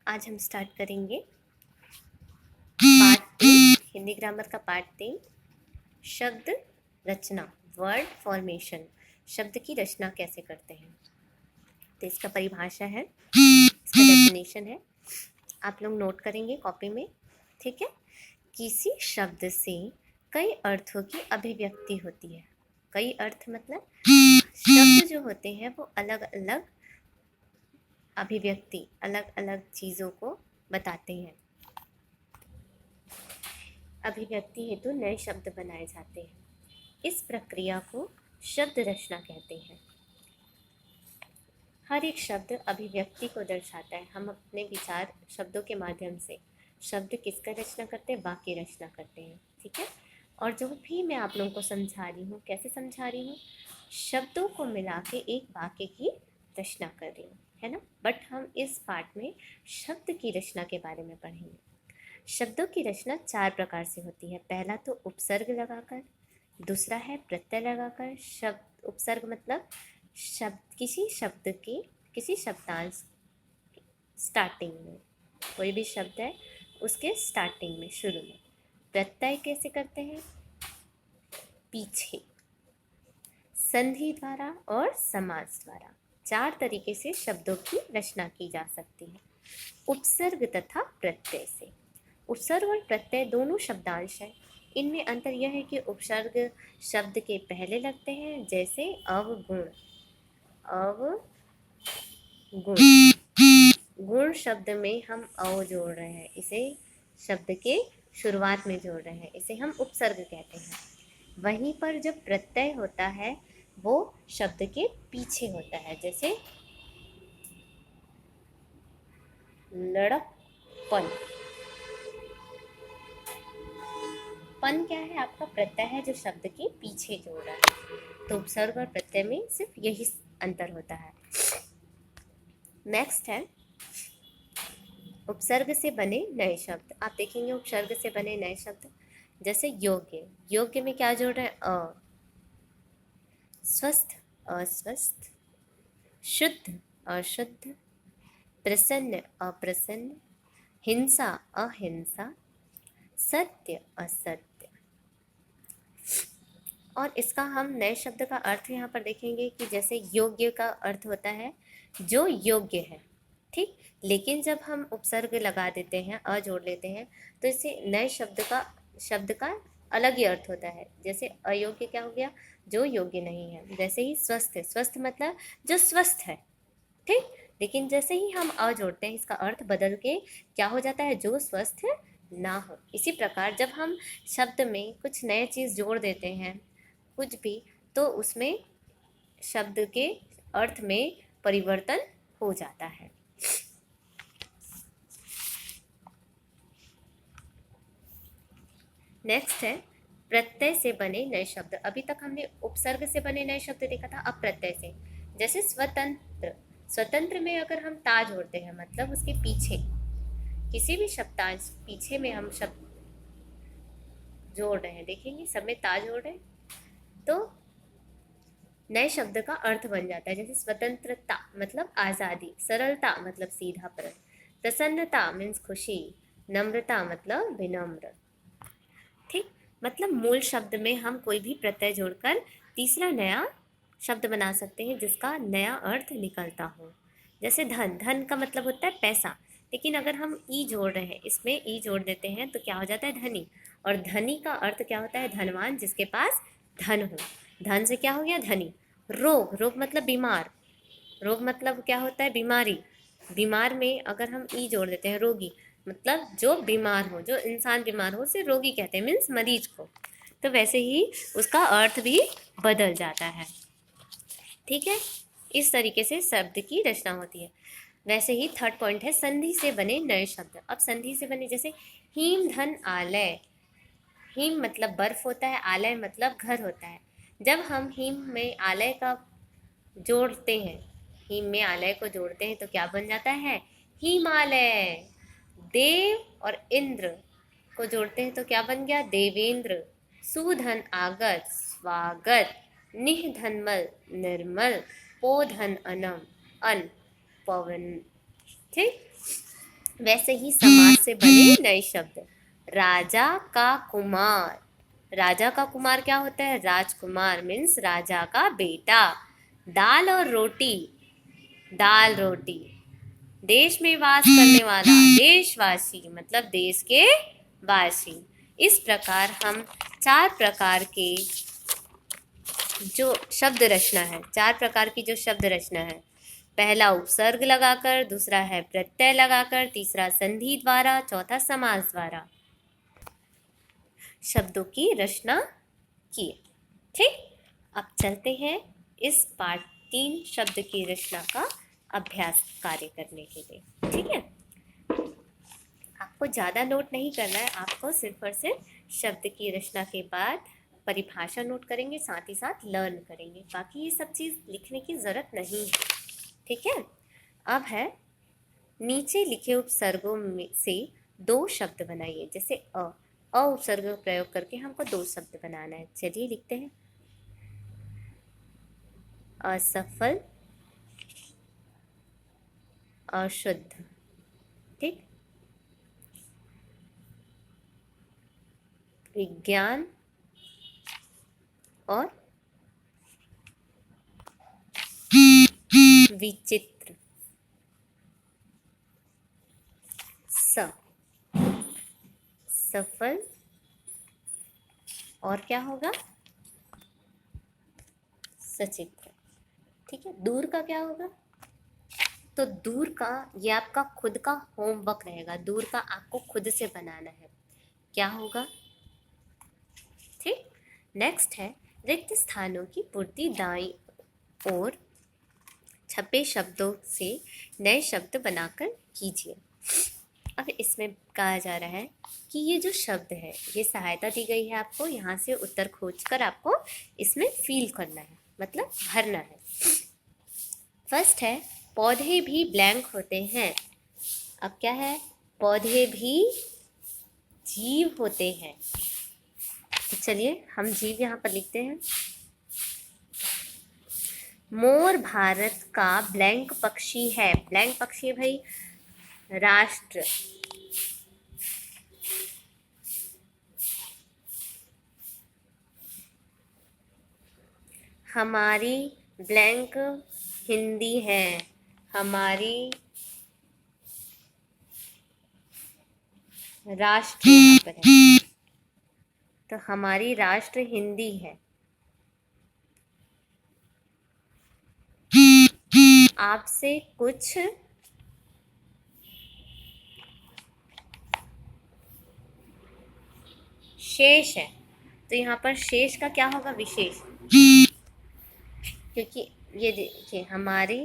आज हम स्टार्ट करेंगे पार्ट 3, हिंदी ग्रामर का पार्ट 3, शब्द रचना, वर्ड फॉर्मेशन। शब्द की रचना कैसे करते हैं, तो इसका परिभाषा है, इसका डेफिनेशन है। आप लोग नोट करेंगे कॉपी में, ठीक है। किसी शब्द से कई अर्थों की अभिव्यक्ति होती है। कई अर्थ मतलब शब्द जो होते हैं वो अलग अलग अभिव्यक्ति, अलग अलग चीज़ों को बताते हैं। अभिव्यक्ति हेतु नए शब्द बनाए जाते हैं। इस प्रक्रिया को शब्द रचना कहते हैं। हर एक शब्द अभिव्यक्ति को दर्शाता है। हम अपने विचार शब्दों के माध्यम से, शब्द किसका रचना करते हैं, वाक्य रचना करते हैं, ठीक है। और जो भी मैं आप लोगों को समझा रही हूँ, कैसे समझा रही हूँ, शब्दों को मिला के एक वाक्य की रचना कर रही हूँ, है ना। बट हम इस पार्ट में शब्द की रचना के बारे में पढ़ेंगे। शब्दों की रचना 4 प्रकार से होती है। पहला तो उपसर्ग लगाकर, दूसरा है प्रत्यय लगाकर। शब्द उपसर्ग मतलब शब्द, किसी शब्दांश स्टार्टिंग में, कोई भी शब्द है उसके स्टार्टिंग में, शुरू में। प्रत्यय कैसे करते हैं, पीछे, संधि द्वारा और समास द्वारा। 4 तरीके से शब्दों की रचना की जा सकती है, उपसर्ग तथा प्रत्यय से। उपसर्ग और प्रत्यय दोनों शब्दांश हैं। इनमें अंतर यह है कि उपसर्ग शब्द के पहले लगते हैं, जैसे अवगुण। अवगुण, गुण शब्द में हम अव जोड़ रहे हैं, इसे शब्द के शुरुआत में जोड़ रहे हैं, इसे हम उपसर्ग कहते हैं। वहीं पर जब प्रत्यय होता है वो शब्द के पीछे होता है, जैसे लड़कपन। पन क्या है, आपका प्रत्यय है जो शब्द के पीछे जोड़ रहा है। तो उपसर्ग और प्रत्यय में सिर्फ यही अंतर होता है। नेक्स्ट है उपसर्ग से बने नए शब्द। आप देखेंगे उपसर्ग से बने नए शब्द, जैसे योग्य। योग्य में क्या जोड़ रहे हैं, अ। स्वस्थ, अस्वस्थ। शुद्ध, अशुद्ध। प्रसन्न, अप्रसन्न। हिंसा, अहिंसा। सत्य, असत्य। और इसका हम नए शब्द का अर्थ यहाँ पर देखेंगे कि जैसे योग्य का अर्थ होता है जो योग्य है, ठीक। लेकिन जब हम उपसर्ग लगा देते हैं, अ जोड़ लेते हैं, तो इससे नए शब्द का अलग ही अर्थ होता है। जैसे अयोग्य क्या हो गया, जो योग्य नहीं है। जैसे ही स्वस्थ है, स्वस्थ मतलब जो स्वस्थ है, ठीक। लेकिन जैसे ही हम अ जोड़ते हैं, इसका अर्थ बदल के क्या हो जाता है, जो स्वस्थ ना हो। इसी प्रकार जब हम शब्द में कुछ नए चीज़ जोड़ देते हैं, कुछ भी, तो उसमें शब्द के अर्थ में परिवर्तन हो जाता है। नेक्स्ट है प्रत्यय से बने नए शब्द। अभी तक हमने उपसर्ग से बने नए शब्द देखा था, अब प्रत्यय से। जैसे स्वतंत्र। स्वतंत्र में अगर हम ता जोड़ते हैं, मतलब उसके पीछे किसी भी शब्दांश पीछे में हम शब्द जोड़ रहे हैं, देखेंगे सब में ता जोड़ रहे हैं, तो नए शब्द का अर्थ बन जाता है। जैसे स्वतंत्रता मतलब आज़ादी, सरलता मतलब सीधापन, प्रसन्नता मीन्स खुशी, नम्रता मतलब विनम्र, ठीक। मतलब मूल शब्द में हम कोई भी प्रत्यय जोड़कर तीसरा नया शब्द बना सकते हैं जिसका नया अर्थ निकलता हो। जैसे धन, धन का मतलब होता है पैसा, लेकिन अगर हम ई जोड़ रहे हैं, इसमें ई जोड़ देते हैं तो क्या हो जाता है, धनी। और धनी का अर्थ क्या होता है, धनवान, जिसके पास धन हो। धन से क्या हो गया, धनी। रोग, रोग मतलब बीमार, रोग मतलब क्या होता है, बीमारी। बीमार में अगर हम ई जोड़ देते हैं, रोगी, मतलब जो बीमार हो, जो इंसान बीमार हो उसे रोगी कहते हैं, मीन्स मरीज को। तो वैसे ही उसका अर्थ भी बदल जाता है, ठीक है। इस तरीके से शब्द की रचना होती है। वैसे ही थर्ड पॉइंट है संधि से बने नए शब्द। अब संधि से बने, जैसे हीम धन आलय। हिम मतलब बर्फ होता है, आलय मतलब घर होता है। जब हम हिम में आलय का जोड़ते हैं, हिम में आलय को जोड़ते हैं, तो क्या बन जाता है, हिमालय। देव और इंद्र को जोड़ते हैं तो क्या बन गया, देवेंद्र। सुधन आगत, स्वागत। निधनमल, निर्मल। पोधन अनम, अन, पवन, ठीक। वैसे ही समास से बने नए शब्द। राजा का कुमार, राजा का कुमार क्या होता है? राजकुमार मीन्स राजा का बेटा। दाल और रोटी, दाल रोटी। देश में वास करने वाला, देशवासी मतलब देश के वासी। इस प्रकार हम 4 प्रकार के जो शब्द रचना है, 4 प्रकार की जो शब्द रचना है, पहला उपसर्ग लगाकर, दूसरा है प्रत्यय लगाकर, तीसरा संधि द्वारा, चौथा समास द्वारा शब्दों की रचना की। ठीक, अब चलते हैं इस पाठ 3 शब्द की रचना का अभ्यास कार्य करने के लिए। ठीक है, आपको ज़्यादा नोट नहीं करना है, आपको सिर्फ और सिर्फ शब्द की रचना के बाद परिभाषा नोट करेंगे, साथ ही साथ लर्न करेंगे। बाकी ये सब चीज़ लिखने की ज़रूरत नहीं है। ठीक है, अब है नीचे लिखे उपसर्गों में से 2 शब्द बनाइए। जैसे अ उपसर्ग का प्रयोग करके हमको 2 शब्द बनाना है। चलिए लिखते हैं। असफल, अशुद्ध। ठीक, विज्ञान और विचित्र। सफल और क्या होगा? सचित्र। ठीक है, दूर का क्या होगा? तो दूर का ये आपका खुद का होमवर्क रहेगा। दूर का आपको खुद से बनाना है। क्या होगा? ठीक, नेक्स्ट है रिक्त स्थानों की पूर्ति। दाईं ओर छपे शब्दों से नए शब्द बनाकर कीजिए। अब इसमें कहा जा रहा है कि ये जो शब्द है, ये सहायता दी गई है आपको, यहाँ से उत्तर खोजकर आपको इसमें फिल करना है, मतलब भरना है। फर्स्ट है पौधे भी ब्लैंक होते हैं। अब क्या है? पौधे भी जीव होते हैं। तो चलिए हम जीव यहाँ पर लिखते हैं। मोर भारत का ब्लैंक पक्षी है। ब्लैंक पक्षी है भाई राष्ट्र। हमारी ब्लैंक हिंदी है। हमारी राष्ट्र यहाँ पर है, तो हमारी राष्ट्र हिंदी है। आपसे कुछ शेष है, तो यहाँ पर शेष का क्या होगा? विशेष। क्योंकि ये देखिए हमारी,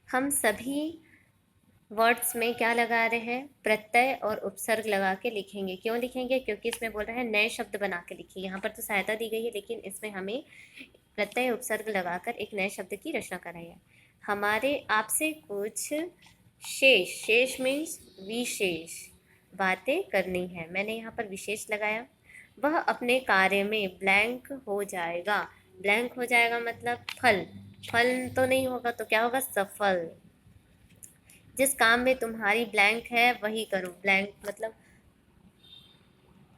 हम सभी वर्ड्स में क्या लगा रहे हैं? प्रत्यय और उपसर्ग लगा के लिखेंगे। क्यों लिखेंगे? क्योंकि इसमें बोल रहे हैं नए शब्द बना के लिखिए। यहाँ पर तो सहायता दी गई है, लेकिन इसमें हमें प्रत्यय उपसर्ग लगाकर एक नए शब्द की रचना कराई है। हमारे आपसे कुछ शेष, शेष मीन्स विशेष बातें करनी है। मैंने यहाँ पर विशेष लगाया। वह अपने कार्य में ब्लैंक हो जाएगा। ब्लैंक हो जाएगा मतलब फल, फल तो नहीं होगा, तो क्या होगा? सफल। जिस काम में तुम्हारी ब्लैंक है वही करो। ब्लैंक मतलब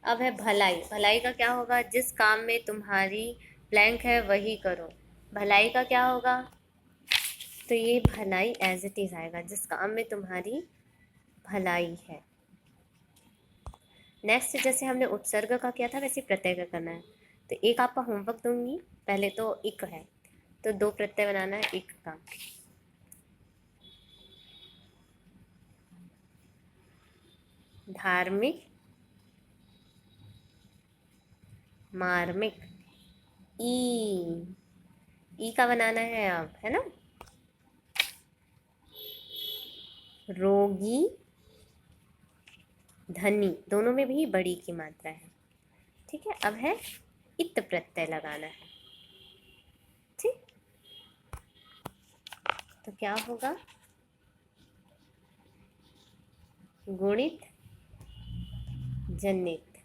अब है भलाई। भलाई का क्या होगा? जिस काम में तुम्हारी ब्लैंक है वही करो। भलाई का क्या होगा? तो ये भलाई एज इट इज आएगा, जिस काम में तुम्हारी भलाई है। नेक्स्ट जैसे हमने उपसर्ग का किया था, वैसे प्रत्यय का करना है। तो एक आपका होमवर्क दूंगी। पहले तो इक है, तो 2 प्रत्यय बनाना है इक का। धार्मिक, मार्मिक। ई का बनाना है अब, है ना? रोगी, धनी, दोनों में भी बड़ी की मात्रा है। ठीक है, अब है इत प्रत्यय लगाना है। ठीक, तो क्या होगा? गुणित, जनित।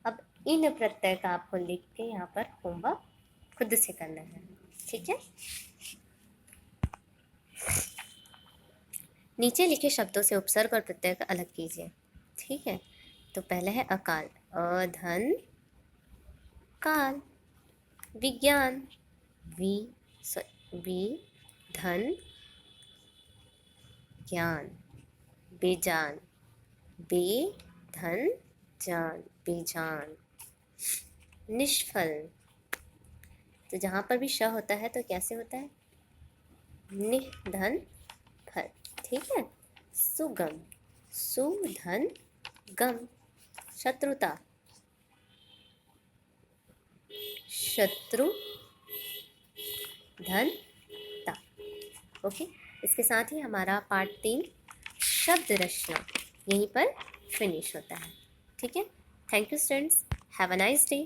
अब इन प्रत्यय का आपको लिख के यहाँ पर होमवर्क खुद से करना है। ठीक है, नीचे लिखे शब्दों से उपसर्ग और प्रत्यय का अलग कीजिए। ठीक है, तो पहले है अकाल, अधन काल। विज्ञान, वि वि धन ज्ञान। बेजान, बे धन जान, बेजान। निष्फल, तो जहाँ पर भी श होता है तो कैसे होता है, नि धन फल। ठीक है। सुगम, सुधन गम। शत्रुता, शत्रु धन ता। ओके, इसके साथ ही हमारा पार्ट 3 शब्द रचना यहीं पर फिनिश होता है। ठीक है, thank you students, have a nice day.